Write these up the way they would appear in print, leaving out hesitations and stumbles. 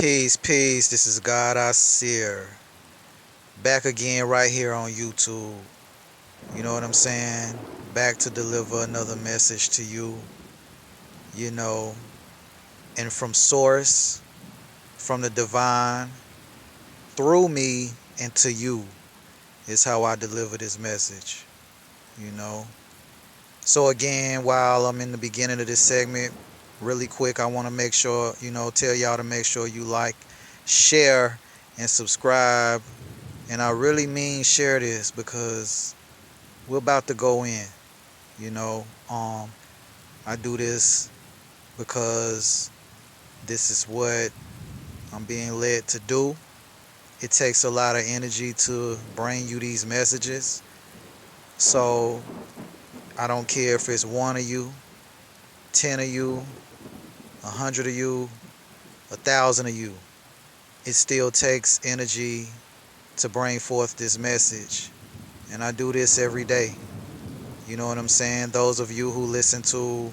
Peace, peace. This is God I Seer. Back again right here on YouTube. You know what I'm saying? Back to deliver another message to you, you know, and from source, from the divine, through me and to you is how I deliver this message, you know. So again, while I'm in the beginning of this segment, really quick, I want to make sure, tell y'all to make sure you like, share, and subscribe. And I really mean share this because we're about to go in. You know, I do this because this is what I'm being led to do. It takes a lot of energy to bring you these messages. So I don't care if it's one of you, 10 of you, 100 of you, 1,000 of you. It still takes energy to bring forth this message. And I do this every day. You know what I'm saying? Those of you who listen to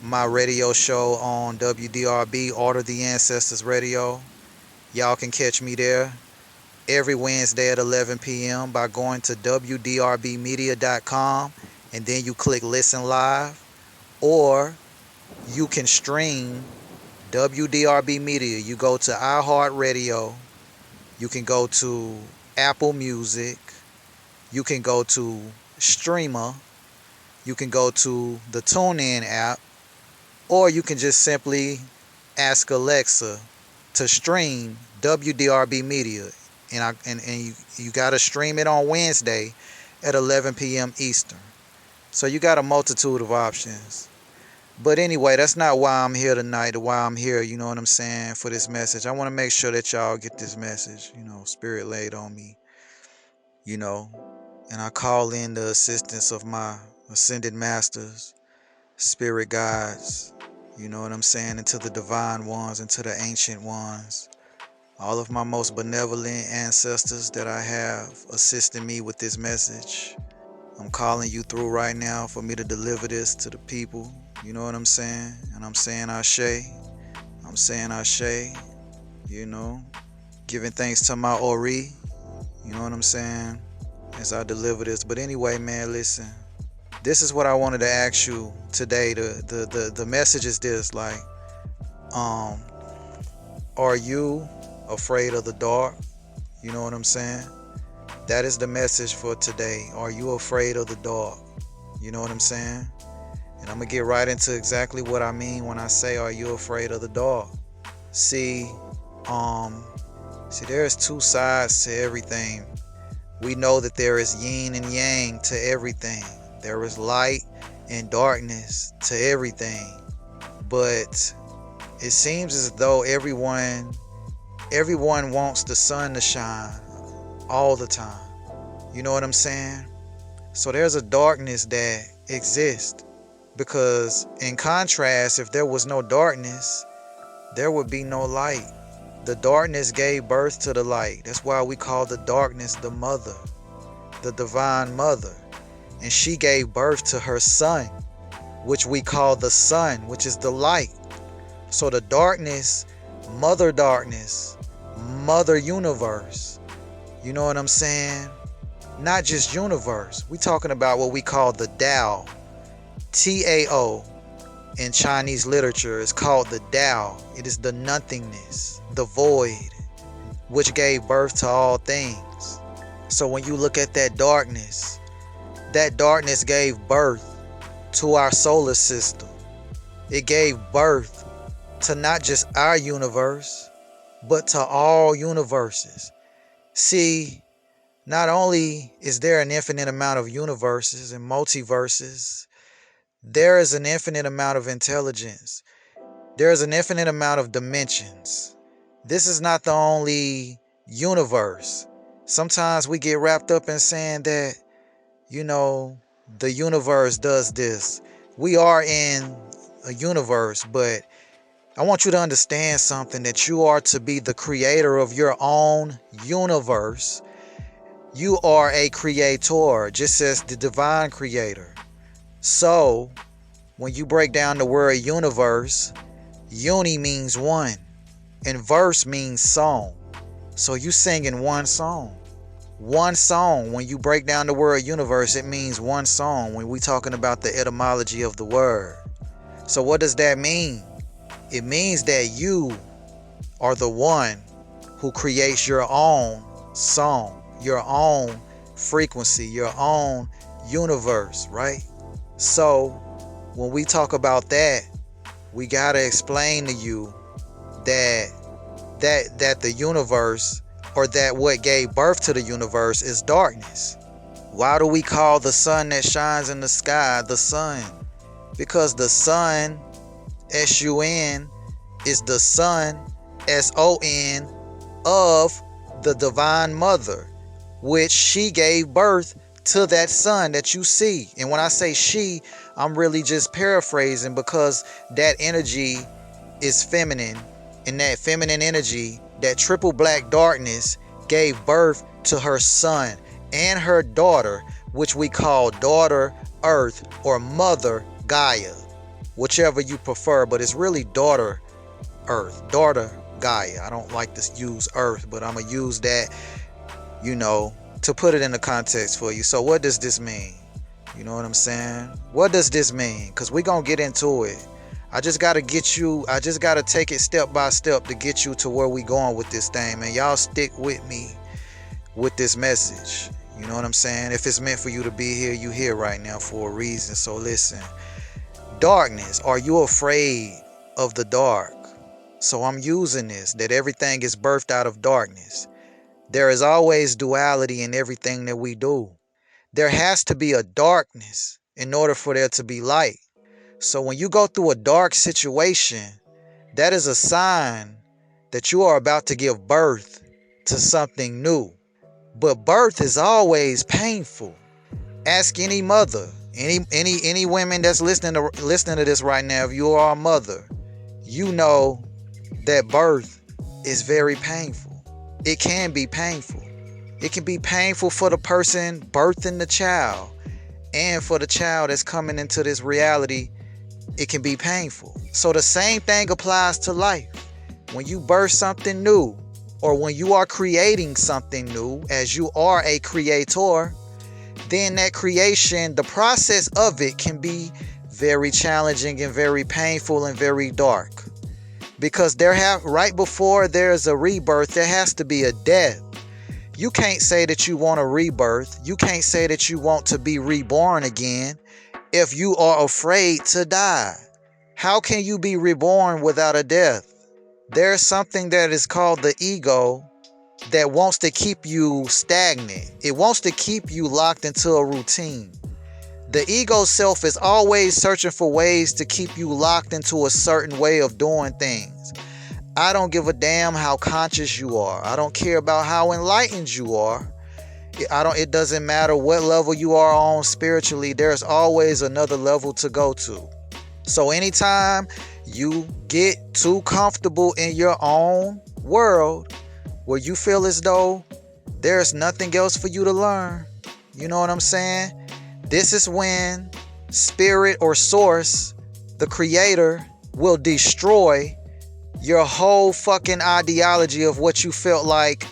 my radio show on WDRB, Order the Ancestors Radio, y'all can catch me there every Wednesday at 11 p.m. by going to WDRBmedia.com and then you click Listen Live. Or you can stream WDRB Media. You go to iHeartRadio. You can go to Apple Music. You can go to Streamer. You can go to the TuneIn app. Or you can just simply ask Alexa to stream WDRB Media. And you got to stream it on Wednesday at 11 p.m. Eastern. So you got a multitude of options. But anyway, that's not why I'm here tonight or why I'm here, you know what I'm saying, for this message. I want to make sure that y'all get this message, spirit laid on me, you know. And I call in the assistance of my ascended masters, spirit guides, you know what I'm saying, and to the divine ones and to the ancient ones. All of my most benevolent ancestors that I have assisting me with this message. I'm calling you through right now for me to deliver this to the people. You know what I'm saying? And I'm saying Ashe. I'm saying Ashe. Giving thanks to my Ori. You know what I'm saying? As I deliver this. But anyway, man, listen. This is what I wanted to ask you today. The message is this, like, are you afraid of the dark? You know what I'm saying? That is the message for today. Are you afraid of the dark? You know what I'm saying? And I'm going to get right into exactly what I mean when I say, are you afraid of the dark? See, there's two sides to everything. We know that there is yin and yang to everything. There is light and darkness to everything. But it seems as though everyone wants the sun to shine all the time. You know what I'm saying? So there's a darkness that exists. Because in contrast, if there was no darkness, there would be no light. The darkness gave birth to the light. That's why we call the darkness the mother, the divine mother. And she gave birth to her son, which we call the sun, which is the light. So the darkness, mother universe. You know what I'm saying? Not just universe. We talking about what we call the Tao. Tao in Chinese literature is called the Tao. It is the nothingness, the void, which gave birth to all things. So when you look at that darkness gave birth to our solar system. It gave birth to not just our universe, but to all universes. See, not only is there an infinite amount of universes and multiverses, there is an infinite amount of intelligence. There is an infinite amount of dimensions. This is not the only universe. Sometimes we get wrapped up in saying that, the universe does this. We are in a universe, but I want you to understand something, that you are to be the creator of your own universe. You are a creator, just as the divine creator. So, when you break down the word universe, uni means one. And verse means song. So you singing one song. One song. When you break down the word universe, it means one song when we talking about the etymology of the word. So what does that mean? It means that you are the one who creates your own song, your own frequency, your own universe, right? So when we talk about that, we gotta explain to you that the universe, or that what gave birth to the universe, is darkness. Why do we call the sun that shines in the sky the sun? Because the sun, S-U-N, is the sun, S-O-N, of the divine mother, which she gave birth to that sun that you see. And when I say she, I'm really just paraphrasing, because that energy is feminine, and that feminine energy, that triple black darkness, gave birth to her son and her daughter, which we call daughter Earth or mother Gaia, whichever you prefer, but it's really daughter Earth, daughter Gaia. I don't like to use Earth, but I'm gonna use that, to put it in the context for you. So what does this mean? You know what I'm saying? What does this mean? Because we're gonna get into it. I just gotta take it step by step to get you to where we going with this thing, man. Y'all stick with me with this message. You know what I'm saying? If it's meant for you to be here, you here right now for a reason. So listen. Darkness. Are you afraid of the dark? So I'm using this, that everything is birthed out of darkness. There is always duality in everything that we do. There has to be a darkness in order for there to be light. So when you go through a dark situation, that is a sign that you are about to give birth to something new. But birth is always painful. Ask any mother, any women that's listening to this right now. If you are a mother, you know that birth is very painful. It can be painful. It can be painful for the person birthing the child, and for the child that's coming into this reality. It can be painful. So the same thing applies to life. When you birth something new, or when you are creating something new, as you are a creator, then that creation, the process of it, can be very challenging and very painful and very dark. Because right before there's a rebirth, there has to be a death. You can't say that you want a rebirth. You can't say that you want to be reborn again if you are afraid to die. How can you be reborn without a death? There's something that is called the ego that wants to keep you stagnant. It wants to keep you locked into a routine. The ego self is always searching for ways to keep you locked into a certain way of doing things. I don't give a damn how conscious you are. I don't care about how enlightened you are. It doesn't matter what level you are on spiritually. There's always another level to go to. So anytime you get too comfortable in your own world, where you feel as though there's nothing else for you to learn, you know what I'm saying? This is when spirit or source, the creator, will destroy your whole fucking ideology of what you felt like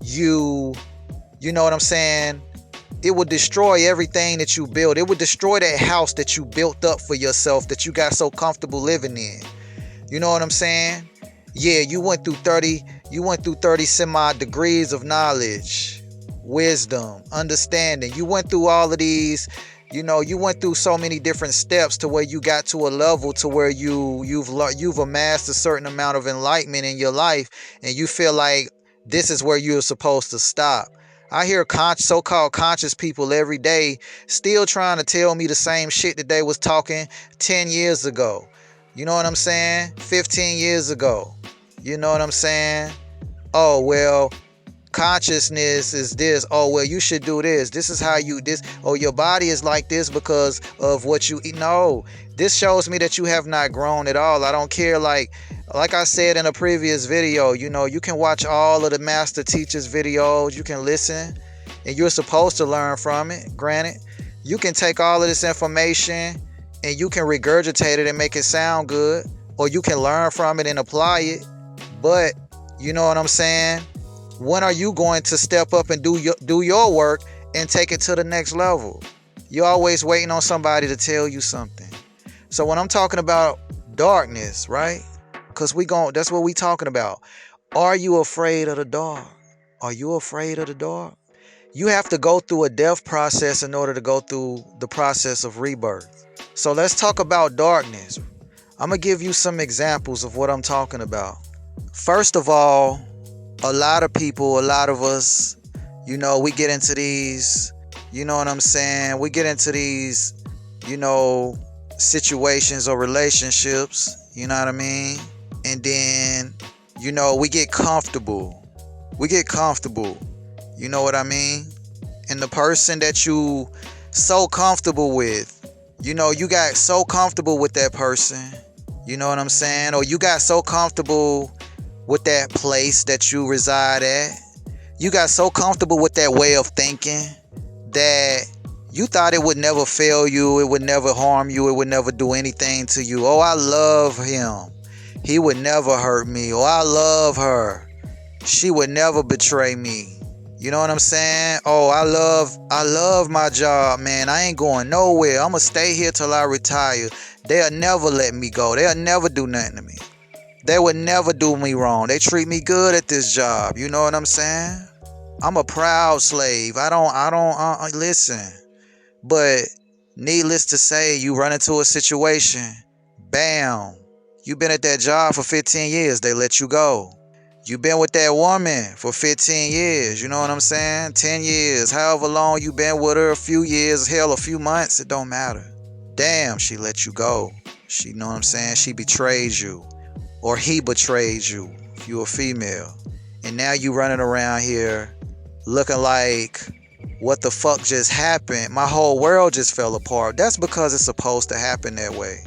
you know what I'm saying? It would destroy everything that you built. It would destroy that house that you built up for yourself, that you got so comfortable living in. You know what I'm saying? Yeah, you went through 30 some odd degrees of knowledge, wisdom, understanding. You went through all of these, you went through so many different steps to where you got to a level to where you've amassed a certain amount of enlightenment in your life, and you feel like this is where you're supposed to stop. I hear so-called conscious people every day still trying to tell me the same shit that they was talking 10 years ago. You know what I'm saying? 15 years ago. You know what I'm saying? Oh, well, consciousness is this. Oh, well, you should do this. This is how this. Oh, your body is like this because of what you eat. No, this shows me that you have not grown at all. I don't care. Like I said in a previous video, you can watch all of the master teachers videos. You can listen, and you're supposed to learn from it. Granted, you can take all of this information and you can regurgitate it and make it sound good, or you can learn from it and apply it. But you know what I'm saying? When are you going to step up and do your work and take it to the next level? You're always waiting on somebody to tell you something. So when I'm talking about darkness, right? Cause that's what we talking about. Are you afraid of the dark? Are you afraid of the dark? You have to go through a death process in order to go through the process of rebirth. So let's talk about darkness. I'm gonna give you some examples of what I'm talking about. First of all, a lot of people, a lot of us, we get into these, you know what I'm saying? We get into these, you know, situations or relationships, you know what I mean? And then, we get comfortable. We get comfortable. You know what I mean? And the person that you so comfortable with, you got so comfortable with that person. You know what I'm saying? Or you got so comfortable with that place that you reside at. You got so comfortable with that way of thinking that you thought it would never fail you, it would never harm you, it would never do anything to you. Oh, I love him. He would never hurt me. Oh, I love her. She would never betray me. You know what I'm saying? Oh, I love my job, man. I ain't going nowhere. I'm gonna stay here till I retire. They'll never let me go. They'll never do nothing to me. They would never do me wrong. They treat me good at this job. You know what I'm saying? I'm a proud slave. I don't listen. But needless to say, you run into a situation, bam. You've been at that job for 15 years. They let you go. You've been with that woman for 15 years. You know what I'm saying? 10 years. However long you been with her, a few years, hell, a few months. It don't matter. Damn, she let you go. She, know what I'm saying? She betrays you. Or he betrays you if you're a female. And now you running around here looking like, what the fuck just happened? My whole world just fell apart. That's because it's supposed to happen that way.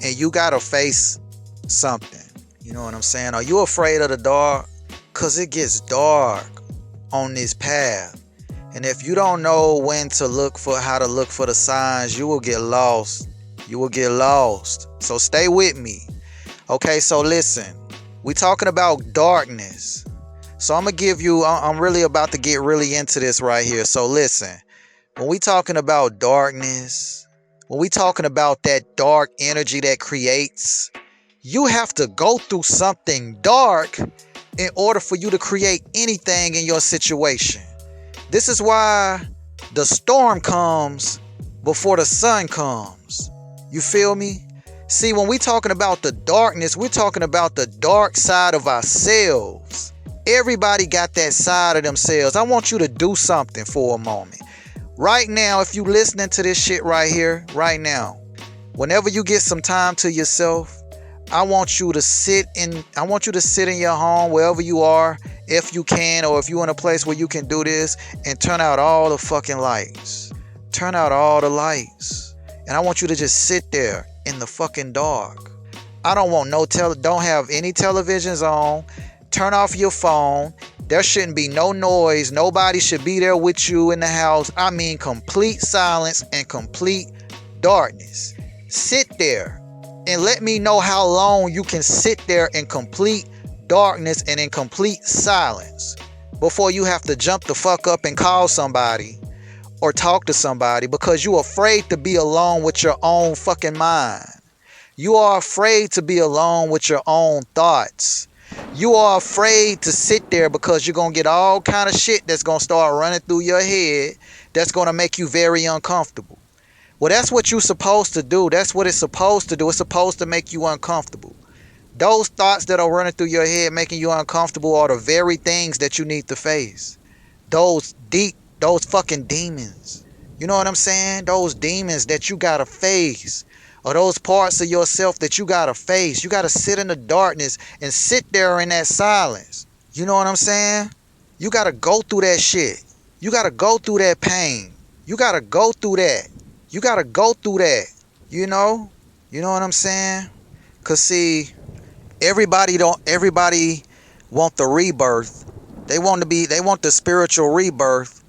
And you gotta face something. You know what I'm saying? Are you afraid of the dark? Cause it gets dark on this path. And if you don't know how to look for the signs, you will get lost. You will get lost. So stay with me. Okay, so listen. We talking about darkness. So I'm really about to get really into this right here. So listen. When we talking about darkness, when we talking about that dark energy that creates, you have to go through something dark in order for you to create anything in your situation. This is why the storm comes before the sun comes. You feel me? See, when we talking about the darkness, we're talking about the dark side of ourselves. Everybody got that side of themselves. I want you to do something for a moment. Right now, if you listening to this shit right here, right now, whenever you get some time to yourself, I want you to sit in your home, wherever you are, if you can, or if you're in a place where you can do this, and turn out all the fucking lights. Turn out all the lights. And I want you to just sit there in the fucking dark. I don't want don't have any televisions on. Turn off your phone. There shouldn't be no noise. Nobody should be there with you in the house. I mean, complete silence and complete darkness. Sit there and let me know how long you can sit there in complete darkness and in complete silence before you have to jump the fuck up and call somebody or talk to somebody because you're afraid to be alone with your own fucking mind. You are afraid to be alone with your own thoughts. You are afraid to sit there because you're going to get all kind of shit that's going to start running through your head that's going to make you very uncomfortable. Well, that's what you're supposed to do. That's what it's supposed to do. It's supposed to make you uncomfortable. Those thoughts that are running through your head making you uncomfortable are the very things that you need to face. Those fucking demons. You know what I'm saying? Those demons that you gotta face. Or those parts of yourself that you gotta face. You gotta sit in the darkness and sit there in that silence. You know what I'm saying? You gotta go through that shit. You gotta go through that pain. You gotta go through that. You gotta go through that. You know? You know what I'm saying? Cause see, everybody want the rebirth. They want the spiritual rebirth,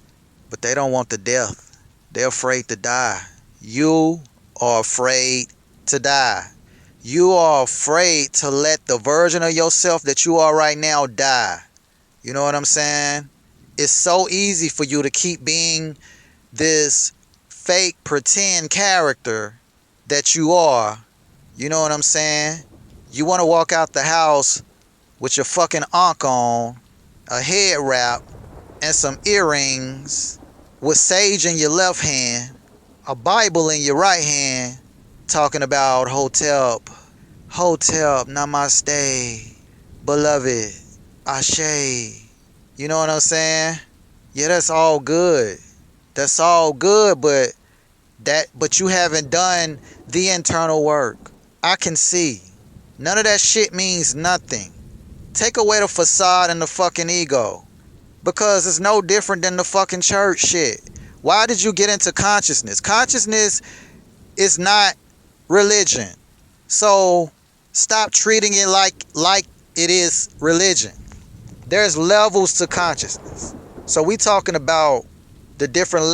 but they don't want the death. They're afraid to die. You are afraid to die. You are afraid to let the version of yourself that you are right now die. You know what I'm saying? It's so easy for you to keep being this fake pretend character that you are. You know what I'm saying? You want to walk out the house with your fucking ankh on, a head wrap, and some earrings, with sage in your left hand, a Bible in your right hand, talking about Hotep, Hotep, Namaste, beloved, Ashe. You know what I'm saying? Yeah, that's all good. That's all good, but you haven't done the internal work. I can see. None of that shit means nothing. Take away the facade and the fucking ego. Because it's no different than the fucking church shit. Why did you get into consciousness? Consciousness is not religion. So stop treating it like it is religion. There's levels to consciousness. So we talking about the different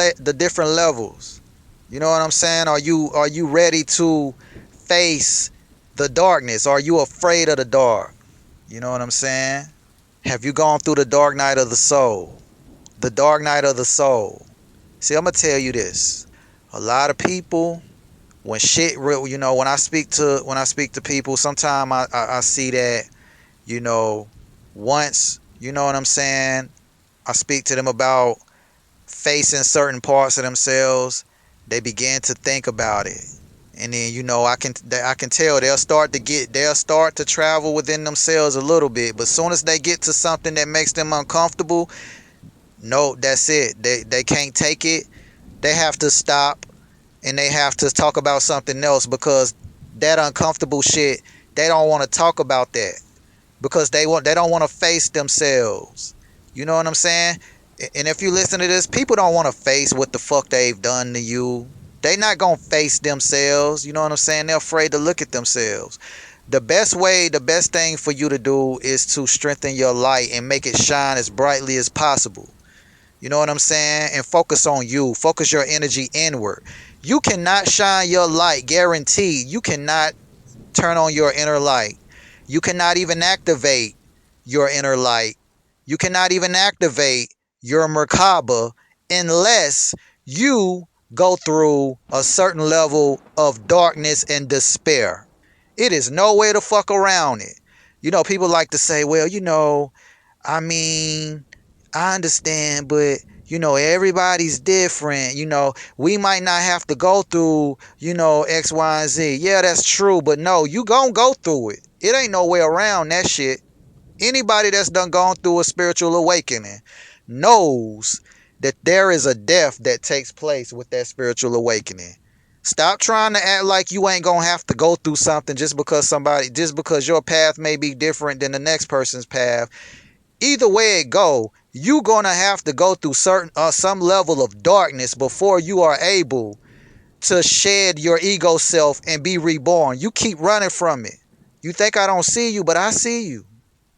levels. You know what I'm saying? Are you ready to face the darkness? Are you afraid of the dark? You know what I'm saying? Have you gone through the dark night of the soul? The dark night of the soul. See, I'm gonna tell you this. A lot of people, when shit real, when I speak to people, sometimes I see that, you know, once, you know what I'm saying, I speak to them about facing certain parts of themselves, they begin to think about it. And then, I can tell they'll start to travel within themselves a little bit, but as soon as they get to something that makes them uncomfortable, no, that's it. They can't take it. They have to stop and they have to talk about something else, because that uncomfortable shit, they don't want to talk about that, because they don't want to face themselves. You know what I'm saying? And if you listen to this, people don't want to face what the fuck they've done to you. They not gonna face themselves. You know what I'm saying? They're afraid to look at themselves. The best thing for you to do is to strengthen your light and make it shine as brightly as possible. You know what I'm saying? And focus on you. Focus your energy inward. You cannot shine your light, guaranteed. You cannot turn on your inner light. You cannot even activate your inner light. You cannot even activate your Merkaba unless you go through a certain level of darkness and despair. It is no way to fuck around it. People like to say, well, I mean, I understand, but everybody's different. We might not have to go through, X, Y, and Z. Yeah, that's true, but no, you gonna go through it. It ain't no way around that shit. Anybody that's done gone through a spiritual awakening knows that there is a death that takes place with that spiritual awakening. Stop trying to act like you ain't gonna have to go through something just because your path may be different than the next person's path. Either way it go, you gonna have to go through some level of darkness before you are able to shed your ego self and be reborn. You keep running from it. You think I don't see you, but I see you.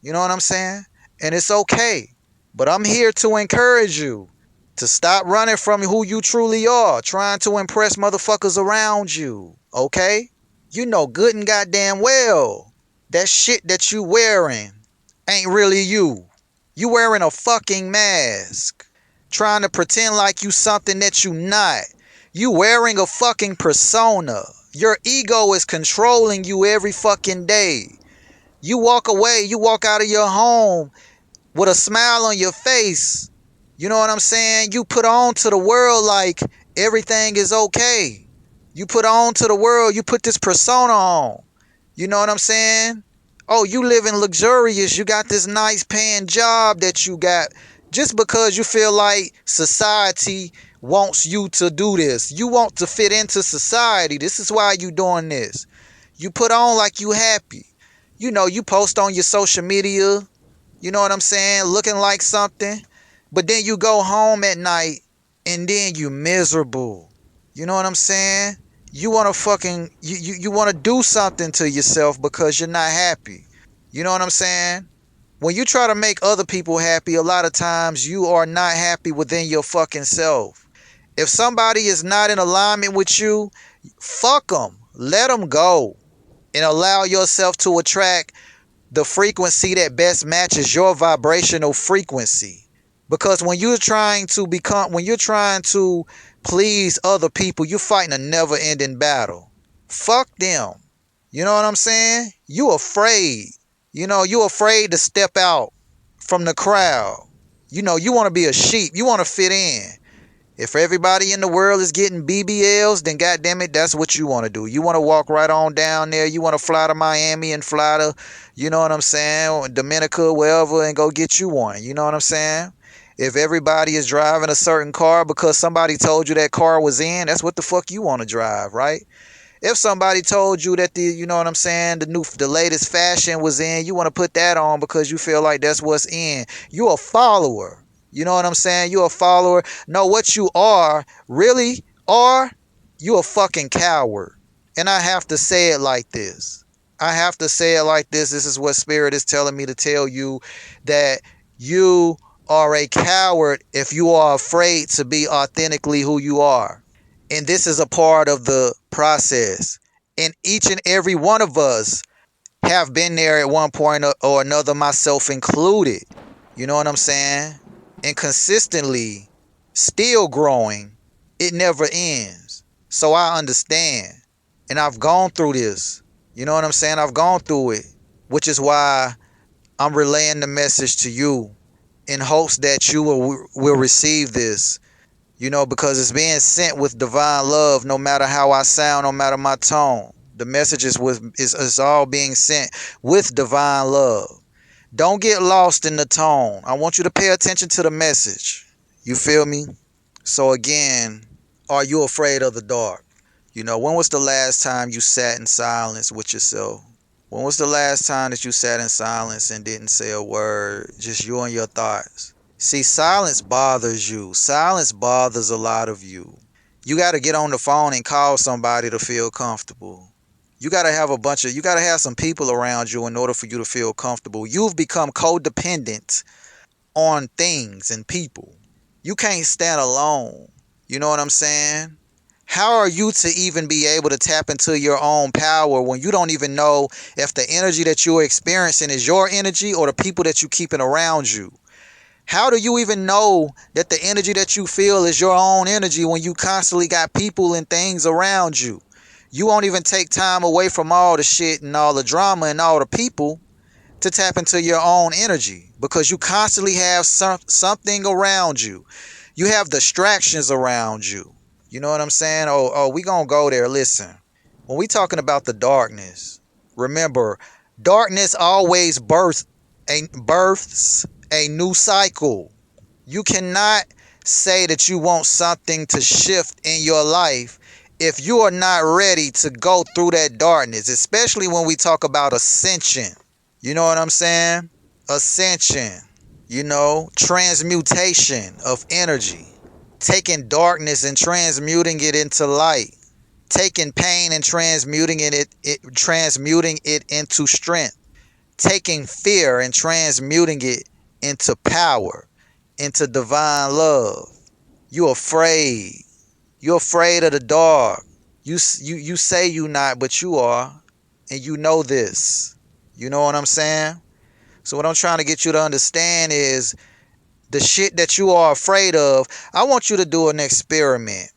You know what I'm saying? And it's okay. But I'm here to encourage you to stop running from who you truly are, trying to impress motherfuckers around you. Okay? You know good and goddamn well that shit that you wearing ain't really you. You wearing a fucking mask, trying to pretend like you something that you not. You wearing a fucking persona. Your ego is controlling you every fucking day. You walk away, you walk out of your home with a smile on your face. You know what I'm saying? You put on to the world like everything is okay. You put on to the world, you put this persona on. You know what I'm saying? Oh, you living luxurious. You got this nice paying job that you got just because you feel like society wants you to do this. You want to fit into society. This is why you doing this. You put on like you happy. You post on your social media, you know what I'm saying, looking like something, but then you go home at night and then you miserable. You know what I'm saying? You want to you want to do something to yourself because you're not happy. You know what I'm saying? When you try to make other people happy, a lot of times you are not happy within your fucking self. If somebody is not in alignment with you, fuck them. Let them go. and allow yourself to attract the frequency that best matches your vibrational frequency. Because when you're trying to please other people, you're fighting a never ending battle. Fuck them. You know what I'm saying? You afraid. You afraid to step out from the crowd. You want to be a sheep. You want to fit in. If everybody in the world is getting BBLs, then goddamn it, that's what you want to do. You want to walk right on down there. You want to fly to Miami and fly to, you know what I'm saying, Dominica, wherever, and go get you one. You know what I'm saying? If everybody is driving a certain car because somebody told you that car was in, that's what the fuck you want to drive, right? If somebody told you that you know what I'm saying, the latest fashion was in, you want to put that on because you feel like that's what's in. You a follower. You know what I'm saying? You a follower. No, what you are, really are, you a fucking coward. And I have to say it like this. I have to say it like this. This is what Spirit is telling me to tell you, that you are a coward if you are afraid to be authentically who you are. And this is a part of the process. And each and every one of us have been there at one point or another, myself included. You know what I'm saying? And consistently still growing. It never ends. So I understand. And I've gone through this. You know what I'm saying? I've gone through it, which is why I'm relaying the message to you in hopes that you will receive this. Because it's being sent with divine love, no matter how I sound, no matter my tone. The message is all being sent with divine love. Don't get lost in the tone. I want you to pay attention to the message. You feel me? So again, are you afraid of the dark? When was the last time you sat in silence with yourself? When was the last time that you sat in silence and didn't say a word? Just you and your thoughts. See, silence bothers you. Silence bothers a lot of you. You got to get on the phone and call somebody to feel comfortable. You got to have some people around you in order for you to feel comfortable. You've become codependent on things and people. You can't stand alone. You know what I'm saying? How are you to even be able to tap into your own power when you don't even know if the energy that you're experiencing is your energy or the people that you're keeping around you? How do you even know that the energy that you feel is your own energy when you constantly got people and things around you? You won't even take time away from all the shit and all the drama and all the people to tap into your own energy, because you constantly have something around you. You have distractions around you. You know what I'm saying? We gonna go there. Listen, when we talking about the darkness, remember, darkness always births a new cycle. You cannot say that you want something to shift in your life if you are not ready to go through that darkness, especially when we talk about ascension. You know what I'm saying? Ascension, transmutation of energy, taking darkness and transmuting it into light, taking pain and transmuting it into strength, taking fear and transmuting it into power, into divine love. You afraid. You're afraid of the dark. You say you not, but you are, and you know this. You know what I'm saying? So what I'm trying to get you to understand is the shit that you are afraid of. I want you to do an experiment.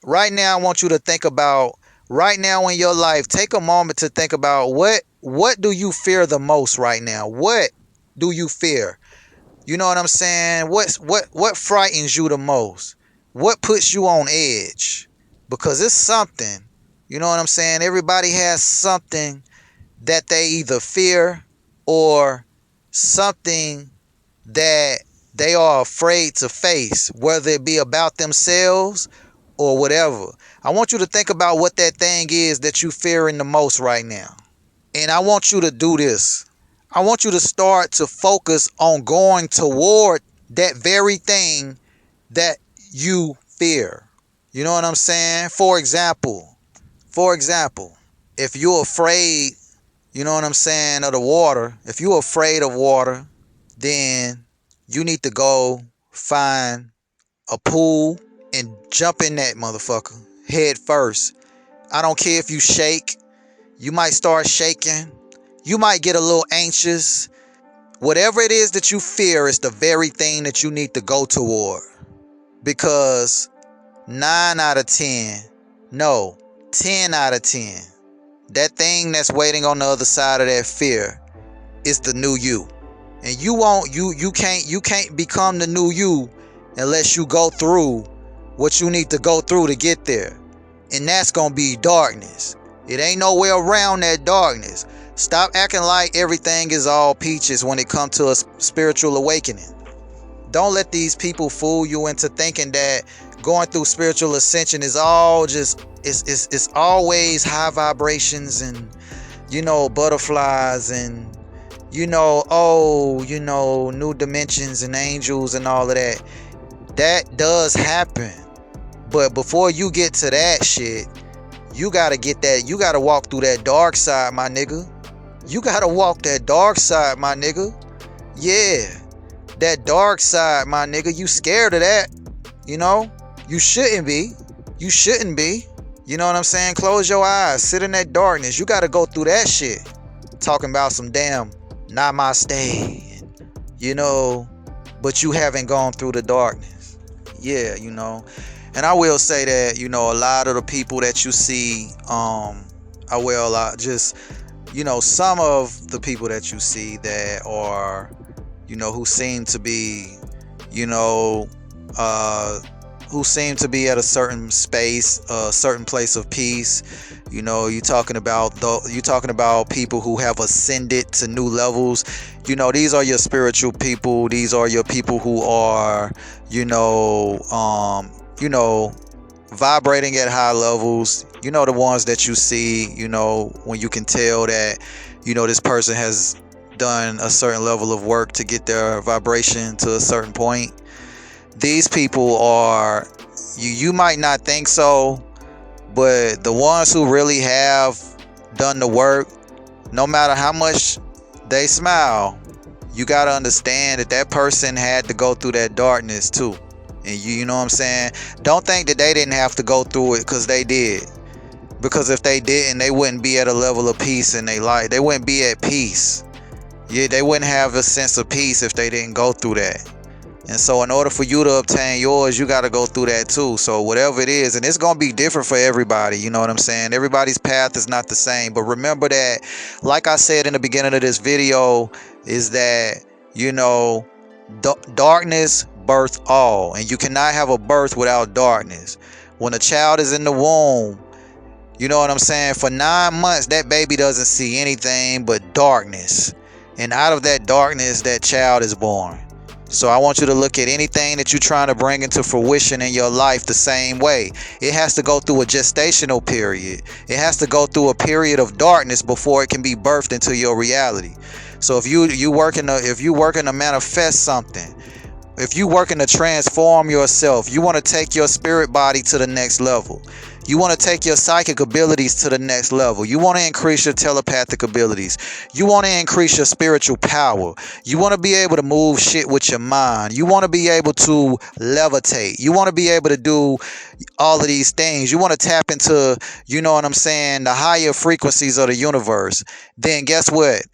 Right now, I want you to think about, right now in your life, take a moment to think about what do you fear the most right now? What do you fear? You know what I'm saying? What frightens you the most? What puts you on edge? Because it's something. You know what I'm saying? Everybody has something that they either fear or something that they are afraid to face, whether it be about themselves or whatever. I want you to think about what that thing is that you fearing the most right now. And I want you to do this. I want you to start to focus on going toward that very thing that you fear. You know what I'm saying? For example, if you're afraid, you know what I'm saying, of the water, if you're afraid of water, then you need to go find a pool and jump in that motherfucker head first. I don't care if you shake. You might start shaking. You might get a little anxious. Whatever it is that you fear is the very thing that you need to go toward. Because 9 out of 10, no, 10 out of 10, that thing that's waiting on the other side of that fear is the new you. And you can't become the new you unless you go through what you need to go through to get there. And that's gonna be darkness. It ain't no way around that darkness. Stop acting like everything is all peaches when it comes to a spiritual awakening. Don't let these people fool you into thinking that going through spiritual ascension is all just it's always high vibrations and butterflies and new dimensions and angels and all of that. That does happen. But before you get to that shit, you gotta walk through that dark side, my nigga. You gotta walk that dark side, my nigga. Yeah, that dark side, my nigga. You scared of that, You shouldn't be. You shouldn't be. You know what I'm saying? Close your eyes. Sit in that darkness. You gotta go through that shit. Talking about some damn namaste. But you haven't gone through the darkness. Yeah, And I will say that, a lot of the people that you see, some of the people that you see that are, who seem to be, who seem to be at a certain space, a certain place of peace. You're talking about people who have ascended to new levels. These are your spiritual people. These are your people who are, vibrating at high levels. The ones that you see, when you can tell that, this person has done a certain level of work to get their vibration to a certain point. These people are, you might not think so, but the ones who really have done the work, no matter how much they smile, you got to understand that person had to go through that darkness too. And you know what I'm saying? Don't think that they didn't have to go through it, because they did. Because if they didn't, they wouldn't be at a level of peace in their life. They wouldn't be at peace. Yeah, they wouldn't have a sense of peace if they didn't go through that. And so in order for you to obtain yours, you got to go through that too. So whatever it is, and it's going to be different for everybody. You know what I'm saying? Everybody's path is not the same. But remember that, like I said in the beginning of this video, is that, darkness birth all, and you cannot have a birth without darkness. When a child is in the womb, you know what I'm saying, for 9 months that baby doesn't see anything but darkness, and out of that darkness that child is born. So I want you to look at anything that you're trying to bring into fruition in your life the same way. It has to go through a gestational period. It has to go through a period of darkness before it can be birthed into your reality. So if you working to manifest something, if you working to transform yourself, you want to take your spirit body to the next level. You want to take your psychic abilities to the next level. You want to increase your telepathic abilities. You want to increase your spiritual power. You want to be able to move shit with your mind. You want to be able to levitate. You want to be able to do all of these things. You want to tap into, the higher frequencies of the universe. Then guess what?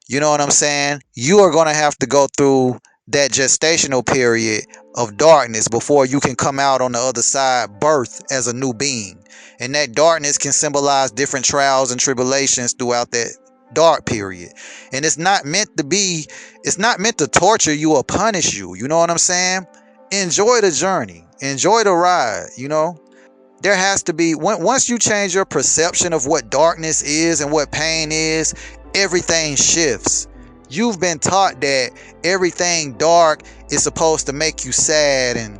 You know what I'm saying? You are going to have to go through that gestational period of darkness before you can come out on the other side, birth as a new being. And that darkness can symbolize different trials and tribulations throughout that dark period. And it's not meant to torture you or punish you. You know what I'm saying? Enjoy the journey. Enjoy the ride, There has to be, once you change your perception of what darkness is and what pain is, everything shifts. You've been taught that everything dark is supposed to make you sad and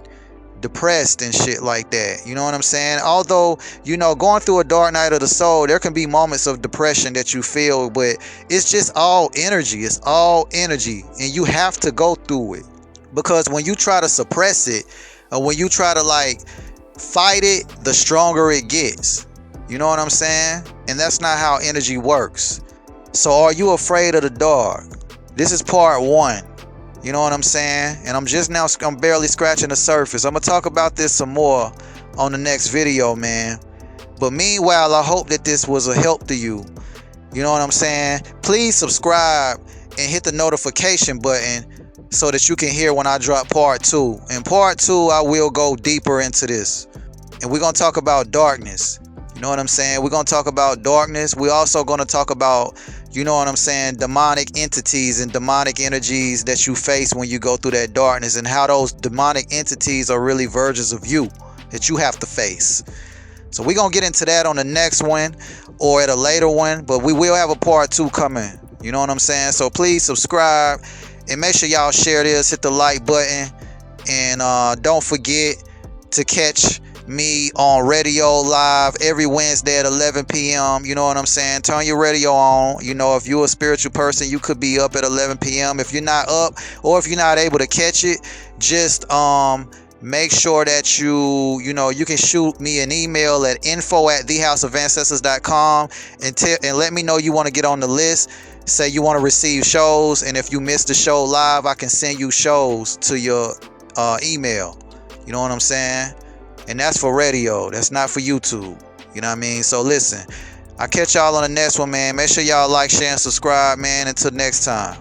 depressed and shit like that. You know what I'm saying? Although, going through a dark night of the soul, there can be moments of depression that you feel, but it's just all energy. It's all energy, and you have to go through it. Because when you try to suppress it, or when you try to fight it, the stronger it gets. You know what I'm saying? And that's not how energy works. So are you afraid of the dark? This is part 1. You know what I'm saying? And I'm barely scratching the surface. I'm going to talk about this some more on the next video, man. But meanwhile, I hope that this was a help to you. You know what I'm saying? Please subscribe and hit the notification button so that you can hear when I drop part 2. In part 2, I will go deeper into this. And we're going to talk about darkness. You know what I'm saying? We're going to talk about darkness. We're also going to talk about, you know what I'm saying, demonic entities and demonic energies that you face when you go through that darkness, and how those demonic entities are really versions of you that you have to face. So we're going to get into that on the next one or at a later one, but we will have a part 2 coming. You know what I'm saying? So please subscribe and make sure y'all share this, hit the like button, and don't forget to catch me on radio live every Wednesday at 11 p.m. You know what I'm saying? Turn your radio on. You know, if you're a spiritual person, you could be up at 11 p.m. If you're not up, or if you're not able to catch it, just make sure that you can shoot me an email at info@thehouseofancestors.com and let me know you want to get on the list. Say you want to receive shows, and if you missed the show live, I can send you shows to your email. You know what I'm saying? And that's for radio. That's not for YouTube. You know what I mean? So listen, I'll catch y'all on the next one, man. Make sure y'all like, share, and subscribe, man. Until next time.